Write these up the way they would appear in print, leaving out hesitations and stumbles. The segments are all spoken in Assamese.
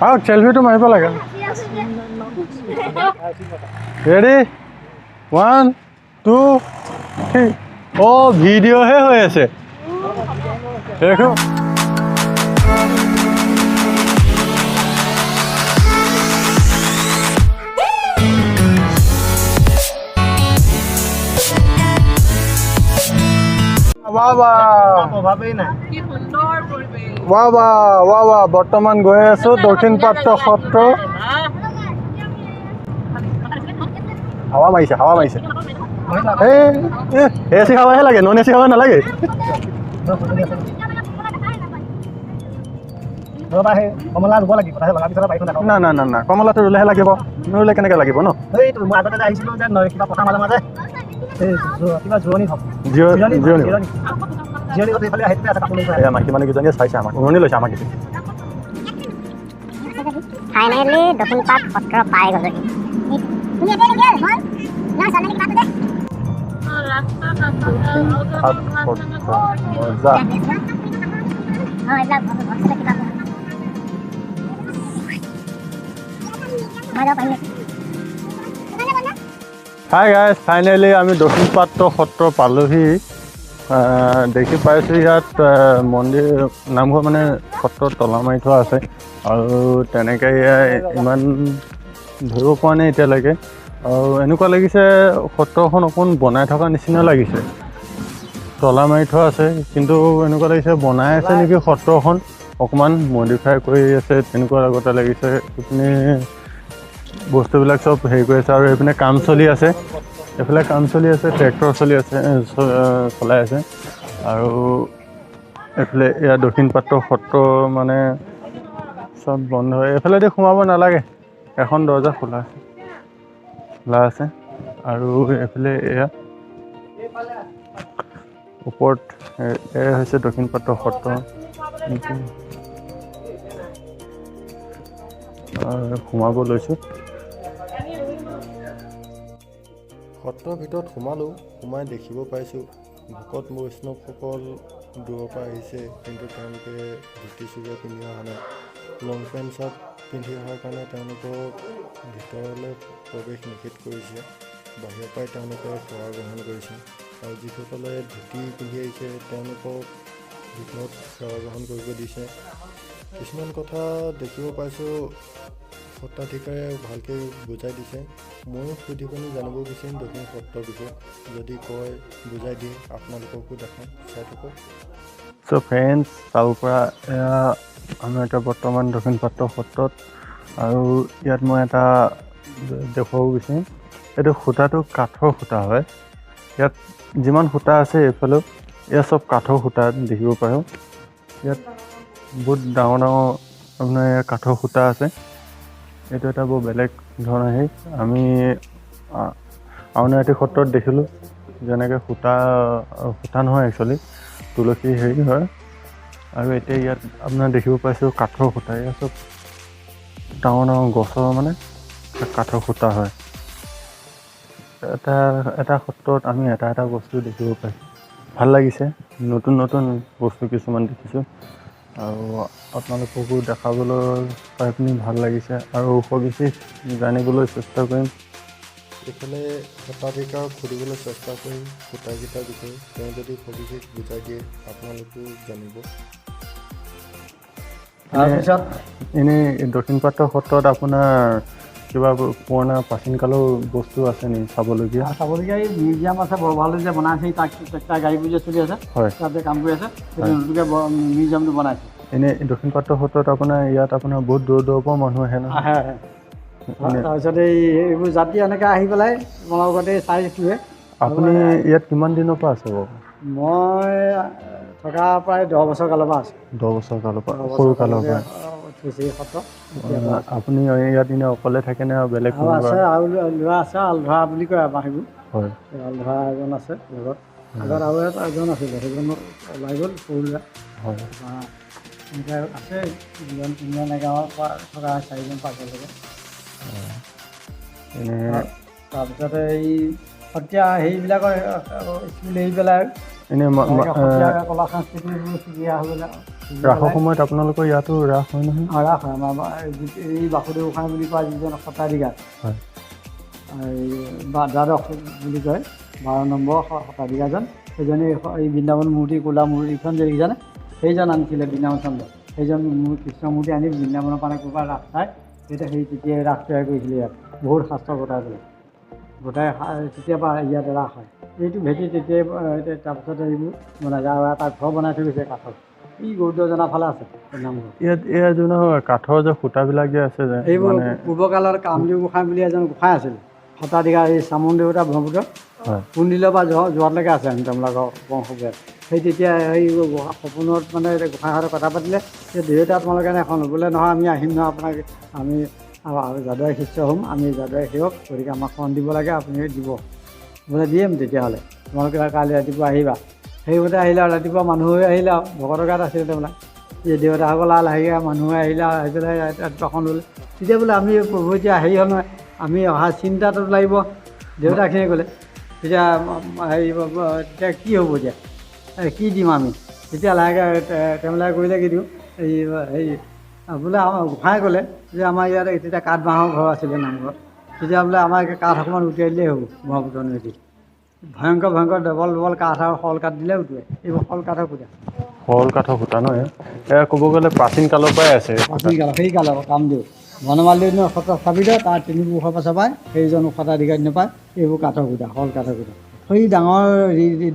আহক চেলফিটো মাৰিব লাগে ৰেডি 1 2 3 অ' ভিডিঅ'হে হৈ আছে দেখো বৰ্তমান গৈ আছো দক্ষিণ পাত্ৰ সত্ৰ হাৱা মাৰিছে এচি হাৱাহে লাগে নন এচি হাৱা নালাগে না কমলাটো ৰুলেহে লাগিব নুৰুলে কেনেকৈ লাগিব ন মাইকী মানুহকেইজনীয়ে চাইছে আমাক উৰণি লৈছে আমাক ফাইনেলি দক্ষিণ পাট সত্ৰ পাই গ'লোহি হাই গাইজ ফাইনেলি আমি দক্ষিণ পাত্ৰ সত্ৰ পালোহি দেখি পাইছোঁ ইয়াত মন্দিৰ নামঘৰ মানে সত্ৰত তলা মাৰি থোৱা আছে আৰু তেনেকৈ ইমান ধৰিব পৰা নাই এতিয়ালৈকে আৰু এনেকুৱা লাগিছে সত্ৰখন অকণ বনাই থকা নিচিনা লাগিছে তলা মাৰি থোৱা আছে কিন্তু এনেকুৱা লাগিছে বনাই আছে নেকি সত্ৰখন অকণমান মডিফাই কৰি আছে তেনেকুৱা আগতে লাগিছে এইপিনে বস্তুবিলাক চব হেৰি কৰি আছে আৰু এইপিনে কাম চলি আছে এইফালে কাম চলি আছে ট্ৰেক্টৰ চলাই আছে আৰু এইফালে এয়া দক্ষিণ পাত্ৰ সত্ৰ মানে চব বন্ধ হৈ এইফালেদি সোমাব নালাগে এখন দৰ্জা খোলা আছে আৰু এইফালে এয়া ওপৰত এয়া হৈছে দক্ষিণ পাত্ৰ সত্ৰ সোমাব লৈছোঁ সত্ৰৰ ভিতৰত সোমাই দেখিব পাইছোঁ ভকত বৈষ্ণৱসকল দূৰৰ পৰা আহিছে কিন্তু তেওঁলোকে ধুতি চুৰিয়া পিন্ধি অহা নাই লং পেণ্ট চাৰ্ট পিন্ধি অহাৰ কাৰণে তেওঁলোকক ভিতৰলৈ প্ৰৱেশ নিষেধ কৰিছে বাহিৰৰ পৰাই তেওঁলোকে সেৱা গ্ৰহণ কৰিছে আৰু যিসকলে ধুতি পিন্ধি আহিছে তেওঁলোকক ভিতৰত সেৱা গ্ৰহণ কৰিব দিছে কিছুমান কথা দেখিব পাইছোঁ সত্ৰাধিকাৰে ভালকৈ বুজাই দিছে ময়ো সুধি পিনি জানিব বিচাৰিম দক্ষিণ সত্ৰৰ বিষয়ে যদি কয় বুজাই দিয়ে আপোনালোককো দেখাম চাই থাকক চ' ফ্ৰেণ্ডছ তাৰ পৰা আমি এতিয়া বৰ্তমান দক্ষিণ পাত্ৰ সত্ৰত আৰু ইয়াত মই এটা দেখুৱাব বিচাৰিম এইটো সূতাটো কাঠৰ সূতা হয় ইয়াত যিমান সূতা আছে এইফালেও এয়া চব কাঠৰ সূতা দেখিব পাৰোঁ ইয়াত বহুত ডাঙৰ আপোনাৰ কাঠৰ সূতা আছে এইটো এটা বৰ বেলেগ ধৰণৰ হেৰি আমি আউনীআটী সত্ৰত দেখিলোঁ যেনেকৈ সূতা নহয় একচুৱেলি তুলসী হেৰি হয় আৰু এতিয়া ইয়াত আপোনাৰ দেখিব পাইছোঁ কাঠৰ সূতা এয়া চব ডাঙৰ গছৰ মানে কাঠৰ সূতা হয় এটা সত্ৰত আমি এটা বস্তু দেখিব পাইছোঁ ভাল লাগিছে নতুন বস্তু কিছুমান দেখিছোঁ আৰু আপোনালোককো দেখাবলৈ পাই পিনি ভাল লাগিছে আৰু সবিশেষ জানিবলৈ চেষ্টা কৰিম এইফালে সত্ৰাধিকাৰক সুধিবলৈ চেষ্টা কৰিম সূতাকেইটাৰ বিষয়ে তেওঁ যদি সবিশেষ বুজাই দিয়ে আপোনালোকেও জানিব তাৰপিছত এনেই দক্ষিণ পাত্ৰ সত্ৰত আপোনাৰ কিবা পুৰণা প্ৰাচীন কালৰ বস্তু আছে নেকি চাবলগীয়া এই মিউজিয়াম আছে বৰ ভাল যে বনাইছে তাৰ গাড়ীবোৰ যে চলি আছে হয় তাতে কাম কৰি আছে নতুনকৈ মিউজিয়ামটো বনাইছে এনেই দক্ষিণ পাত্ৰ সত্ৰত ইয়াত আপোনাৰ বহুত দূৰৰ পৰা মানুহ আহে ন আহে তাৰপিছত এইবোৰ জাতি এনেকৈ আহি পেলাই তোমালোকতে চাই ফুৰে আপুনি ইয়াত কিমান দিনৰ পৰা আছে বাৰু মই থকা প্ৰায় 10 বছৰ কালৰ পৰা আছোঁ 10 বছৰ কালৰ পৰা সৰু কালৰ পৰা সত্ৰ আপুনি ইয়াত এনে অকলে থাকে নে বেলেগ আছে আৰু ল'ৰা আছে আলধৰা বুলি কয় আমাৰ সেইবোৰ হয় আলধৰা এজন আছে লগত আগত আৰু এজন আছিলে সেইজনক ওলাই গ'ল সৰু ল'ৰা হয় এনেকৈ আছে 2-3জন গাঁৱৰ পৰা থকা 4জন 5জন লগত তাৰপিছতে এই সত্ৰীয়া হেৰিবিলাকৰ স্কুল এৰি পেলাই এনেই কলা সংস্কৃতিবোৰ শিকিয়া হৈ গ'লে ৰাসৰ সময়ত আপোনালোকৰ ইয়াতো ৰাস হয় নহয়? ৰাস হয় আমাৰ এই বাসুদেৱ গোঁসাই বুলি কোৱা যিজন সত্ৰাধিকাৰ হয়, এই দ্বাদশ বুলি কয় 12 নম্বৰ সত্ৰাধিকাৰজন সেইজনে এই বৃন্দাবন মূৰ্তি ক'লা মূৰ্তিখন যে দেখিছানে সেইজন আনিছিলে বৃন্দাবন চন্দ্ৰ সেইজন কৃষ্ণ মূৰ্তি আনি বৃন্দাবনৰ পৰা ক'ৰবাত ৰাস চাই তেতিয়া সেই তেতিয়াই ৰাস তৈয়াৰ কৰিছিলে ইয়াত বহুত শাস্ত্ৰ গোটাইছিলে গোটাই তেতিয়াৰ পৰা ইয়াত ৰাস হয় এইটো ভেটি তেতিয়াই তাৰপিছত এইবোৰ বনাই যায় আৰু এটা ঘৰ বনাই থৈ গৈছে কাঠৰ ই গৌৰজনাৰ ফালে আছে নামঘৰ ইয়াত এয়া যোন কাঠৰ যে সূতাবিলাক যে আছে যে এইবোৰ পূৰ্বকালৰ কামদেৱ গোঁসাই বুলি এজন গোঁসাই আছিল সত্ৰাধিকাৰ এই চামন দেৱতা ব্ৰহ্মপুত্ৰ পুণ্ডিলৰ পৰা যোৱালৈকে আছে তেওঁলোকৰ বংশবোৰে সেই তেতিয়া এই সপোনত মানে গোঁসাইহঁতে কথা পাতিলে যে দেউতা তোমালোকে এখন বোলে নহয় আমি আহিম নহয় আপোনাক আমি যাদৱাই শিষ্য হ'ম আমি যাদৱাই সেৱক গতিকে আমাক খন দিব লাগে আপুনি দিব বোলে দিম তেতিয়াহ'লে তোমালোকে কালি ৰাতিপুৱা আহিবা সেইমতে আহিলে আৰু ৰাতিপুৱা মানুহে আহিলে আৰু ভকতৰ গাত আছিলে তেওঁবিলাক যে দেউতাসকল লাহেকৈ মানুহে আহিলে আহি পেলাই ৰাতিপুৱাখন ল'লে তেতিয়া বোলে আমি প্ৰভু এতিয়া হেৰি হ'ল নহয় আমি অহা চিন্তাটো লাগিব দেউতাখিনিয়ে ক'লে তেতিয়া হেৰি তেতিয়া কি হ'ব এতিয়া কি দিম আমি তেতিয়া লাহেকৈ তেওঁবিলাকে কৰিলে কি দিওঁ এই হেৰি বোলে আমাৰ গোঁসাই ক'লে যে আমাৰ ইয়াত তেতিয়া কাঠ বাঁহৰ ঘৰ আছিলে নামঘৰত তেতিয়া বোলে আমাৰ কাঠ অকণমান উটিয়াই দিলেই হ'ব ব্ৰহ্মপুত্ৰ নদী ভয়ংকৰ ভয়ংকৰ ডবল কাঠ আৰু শল কাঠ দিলে উঠুৱাই এইবোৰ শল কাঠৰ সূতা শল কাঠৰ সূতা ন এয়া ক'ব গ'লে প্ৰাচীন কালৰ পৰাই আছে প্ৰাচীন কালৰ সেই কালৰ কামদেউ বনমালী দিনৰ সত্ৰ স্থাপিত তাৰ 3 বৰ্ষৰ পাছৰ পৰাই সেইজন সত্ৰাধিকাৰ দিনৰ পৰাই এইবোৰ কাঠৰ সূতা শল কাঠৰ সূতা সেই ডাঙৰ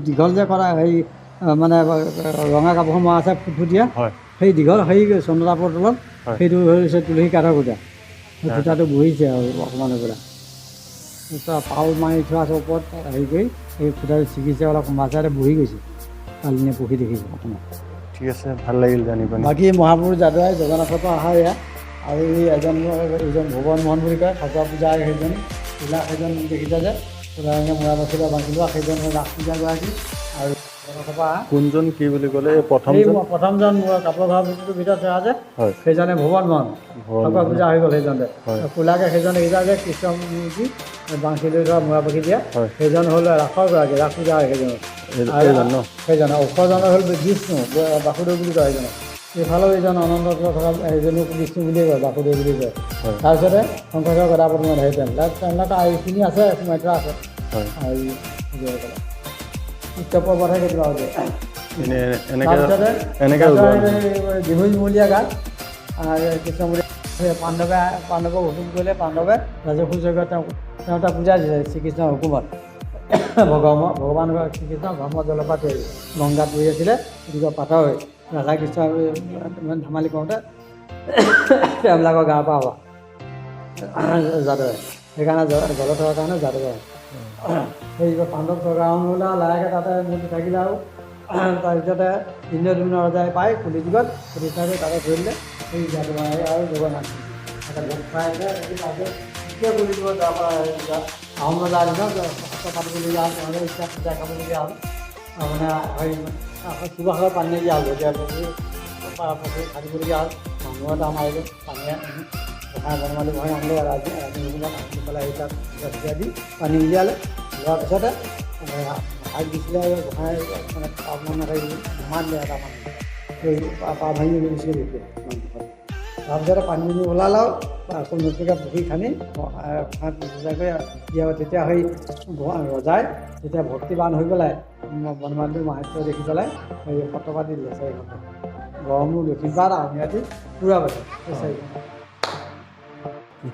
দীঘল যে কৰা সেই মানে ৰঙা কাপোৰ মৰা আছে ফুটফুটীয়া সেই দীঘল সেই চন্দ্ৰতাপৰ তলত সেইটো হৈছে তুলসী কাঠৰ সূতা সেই সূতাটো বহিছে আৰু অকণমান পৰা পাউল মাৰি থোৱা আছে ওপৰত হেৰি কৰি সেই সূতাটো ছিগিছে অলপ মাজতে বহি গৈছে কালিনে পঢ়ি দেখিছোঁ অকণমান ঠিক আছে ভাল লাগিল জানি পানি বাকী মহাপুৰুষ যাদৱাই জগন্নাথৰ পৰা অহা এয়া আৰু এইজন ভুৱন মোহন বুলি কয় ফাকুৱা পূজা সেইজন পূজা সেইজন দেখিছে যে পুৰাণে মৰা বাচিলা বান্ধি লোৱা সেইজন ৰাস পূজা গৰাকী আৰু জগন্নাথৰ পৰা কোনজন কি বুলি ক'লে প্ৰথমজন কাপোৰ ঘৰৰ ভিতৰত থকা যে সেইজনে ভুৱন মোহন ফাকুৱা পূজা হৈ গ'ল সেইজনে কোলাকে সেইজন দেখিছা যে কৃষ্ণ মূৰ্তি বান্ধি লৈ ধৰা মৰা পাখি দিয়া সেইজন হ'ল ৰাসৰ গৰাকী ৰাস পূজা হয় সেইজন ওখজনৰ হ'ল বিষ্ণু বাসুদেৱ বুলি কয় সেইজনক এইফালেও এইজন অনন্ত থকা এইজনো বিষ্ণু বুলিয়ে কয় বাসুদেৱ বুলি কয় তাৰপিছতে শংকৰদেৱ গদাপদ্ম সেই তেওঁলোকে এইখিনি আছে সোমাই থোৱা আছে আৰু উত্তৰ পৰ্বতহে কেতিয়াবা তাৰপিছতে বিহুমূলীয়া গাত কৃষ্ণমূলীয়া পাণ্ডৱক হুকুম কৰিলে পাণ্ডৱে ৰাজসুৰ যজ্ঞ তেওঁ এটা পূজা দিছে শ্ৰীকৃষ্ণৰ হুকুমত ভগৱান শ্ৰীকৃষ্ণ ধৰ্ম জলপাত গংগাত বহি আছিলে গতিকে পাথৰ হৈ ৰাধা কৃষ্ণ ধেমালি কৰোঁতে তেওঁবিলাকৰ গাৰ পৰা হোৱা যাদৱে সেইকাৰণে জলত থকাৰ কাৰণে যাদৱে সেই পাণ্ডৱ চৰকাৰ লাহেকৈ তাতে মূৰ্তি থাকিলে আৰু তাৰপিছতে ইন্দ্ৰদ্যুম্ন ৰজাই পাই কুলি যুগত প্ৰতিষ্ঠা কৰি তাতে ধৰিলে সেই যাদৱ আৰু জগন্নাথ কিয় কুলি যুগত তাৰপৰা আহোম ৰজাৰ দিনত সত্ৰ পাতিবলগীয়া হ'ল তেওঁলোকে ইচ্ছা পূজা খাবলগীয়া হ'ল মানে শিৱসাগৰ পানী নিদিয়া হ'ল এতিয়া থাকিবলগীয়া হ'ল মানুহৰ দাম আহিলে পানীয়ে গোঁসাই বনমালী গোঁসাই আনিলে ৰাজনীতিবিলাক আনি পেলাই সেই তাত ৰচিয়া দি পানী উলিয়ালে লোৱাৰ পিছতে হাইট দিছিলে গোঁসাই মানে পাপ মন নাথাকিলে ধুমা দিলে এটা মানুহ সেই পা ভাঙি গুচি গৈছে তাৰপিছতে পানী ওলালে আকৌ নতুনকৈ পুখুৰী খান্দি পূজাকৈ দিয়া তেতিয়া সেই ৰজাই যেতিয়া ভক্তিবান হৈ পেলাই বনমালীৰ মাহাত্য দেখি পেলাই সেই সত্ৰ পাতি দিলে 4 ঘণ্টা গৰমো দক্ষিণপাত আউনীআটী পূৰা পাতে সেই 4 ঘণ্টা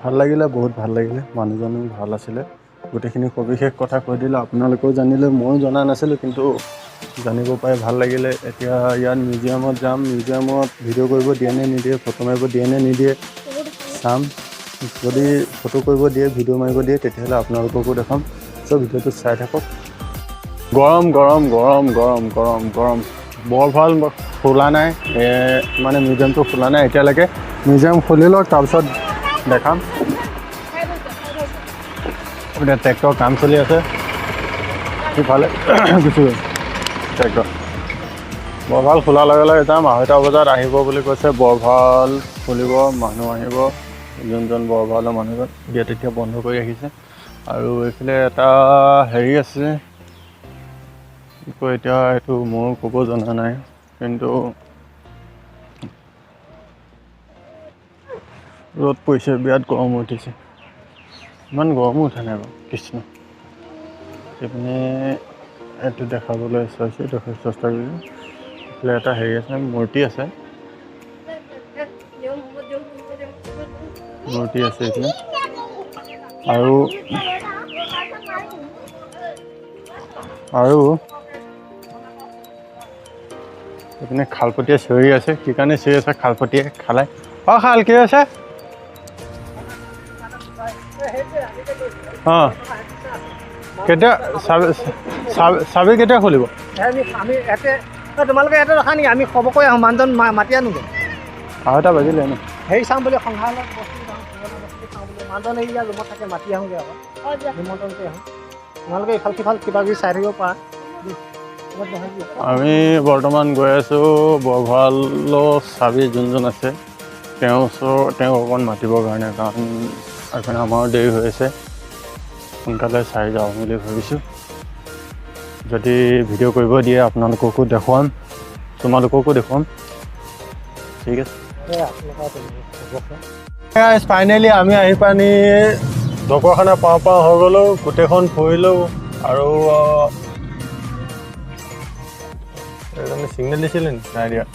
ভাল লাগিলে বহুত ভাল লাগিলে মানুহজনো ভাল আছিলে গোটেইখিনি সবিশেষ কথা কৈ দিলে আপোনালোকেও জানিলে ময়ো জনা নাছিলোঁ কিন্তু জানিব পাই ভাল লাগিলে এতিয়া ইয়াত মিউজিয়ামত যাম মিউজিয়ামত ভিডিঅ' কৰিব দিয়ে নে নিদিয়ে ফটো মাৰিব দিয়ে নে নিদিয়ে চাম যদি ফটো কৰিব দিয়ে ভিডিঅ' মাৰিব দিয়ে তেতিয়াহ'লে আপোনালোককো দেখাম চ' ভিডিঅ'টো চাই থাকক গৰম গৰম গৰম গৰম গৰম গৰম বৰ ভাল খোলা নাই মানে মিউজিয়ামটো খোলা নাই এতিয়ালৈকে মিউজিয়াম খুলি লওক তাৰপিছত দেখাম এতিয়া ট্ৰেক্টৰ কাম চলি আছে সিফালে গুচি গ'ল ট্ৰেক্টৰ বৰভাল খোলাৰ লগে লগে যাম 2:30 বজাত আহিব বুলি কৈছে বৰভাল খুলিব মানুহ আহিব যোনজন বৰভালৰ মানুহজন গেট এতিয়া বন্ধ কৰি ৰাখিছে আৰু এইফালে এটা হেৰি আছে এতিয়া এইটো মোৰ ক'ব জনা নাই, কিন্তু ৰ'দ পৰিছে, বিৰাট গৰম উঠিছে। ইমান গৰমো উঠা নাই বাৰু, কৃষ্ণ। সেইপিনে এইটো দেখাবলৈ চেষ্টা কৰিছোঁ। এইফালে এটা হেৰি আছে, মূৰ্তি আছে এইপিনে। আৰু এইপিনে খালপতীয়া চিঞৰি আছে। কি কাৰণে চিঞৰি আছে? খালপতীয়ে খালাই। খাল কি আছে? অঁ, কেতিয়া চাবি কেতিয়া খুলিব? তোমালোকে ইয়াতে ৰখা নেকি? আমি খবৰ কৰি আহোঁ, মানুহজন মাতি আনোগৈ। আৰু এটা বাজিলে ন? হেৰি চাম বুলি সংগ্ৰহালয়ত বস্তু চাওঁ বুলি মানুহজন এই ৰুমত থাকে, মাতি আহোঁগৈ আকৌ নিমন্ত্ৰণ কৰি আহোঁ। তোমালোকে ইফাল সিফাল কিবা কিবি চাই থাকিব পাৰা। আমি বৰ্তমান গৈ আছোঁ বৰভঁৰালৰ চাবি যোনজন আছে তেওঁক অকণমান মাতিবৰ কাৰণে, কাৰণ এইপিনে আমাৰো দেৰি হৈ আছে, সোনকালে চাই যাওঁ বুলি ভাবিছোঁ। যদি ভিডিঅ' কৰিব দিয়ে আপোনালোককো দেখুৱাম, তোমালোককো দেখুৱাম। ঠিক আছে। ফাইনেলি আমি আহি পানি ঢকুৱাখানা পাওঁ হৈ গ'লোঁ, গোটেইখন ফুৰিলোঁ। আৰু এইজনে ছিগনেল দিছিলে নি? নাই দিয়া।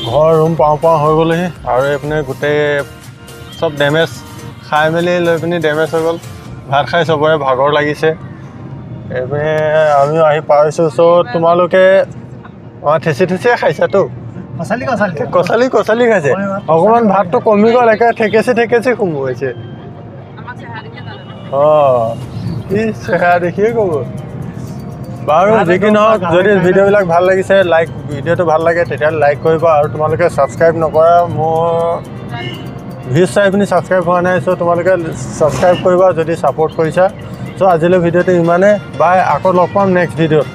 ঘৰ ৰুম পাওঁ হৈ গ'লোহি। আৰু এইপিনে গোটেই চব ডেমেজ, খাই মেলি লৈ পিনি ডেমেজ হৈ গ'ল। ভাত খাই চবৰে ভাগৰ লাগিছে। এইপিনে আমিও আহি পাইছোঁ। চ' তোমালোকে ঠেচিয়ে খাইছাতো? কচালি খাইছে। অকণমান ভাতটো কমি গ'ল, একে ঠেকেচি সোমোৱাইছে। অঁ, কি চেহেৰা দেখিয়ে ক'ব। বাৰু যি কি নহওক, যদি ভিডিঅ'বিলাক ভাল লাগিছে, ভিডিঅ'টো ভাল লাগে তেতিয়াহ'লে লাইক কৰিবা। আৰু তোমালোকে ছাবস্ক্ৰাইব নকৰা, মোৰ ভিউজ চাই পিনি ছাবস্ক্ৰাইব হোৱা নাই। চ' তোমালোকে ছাবস্ক্ৰাইব কৰিবা যদি ছাপোৰ্ট কৰিছা। চ' আজিলৈ ভিডিঅ'টো ইমানে। বাই, আকৌ লগ পাম নেক্সট ভিডিঅ'ত।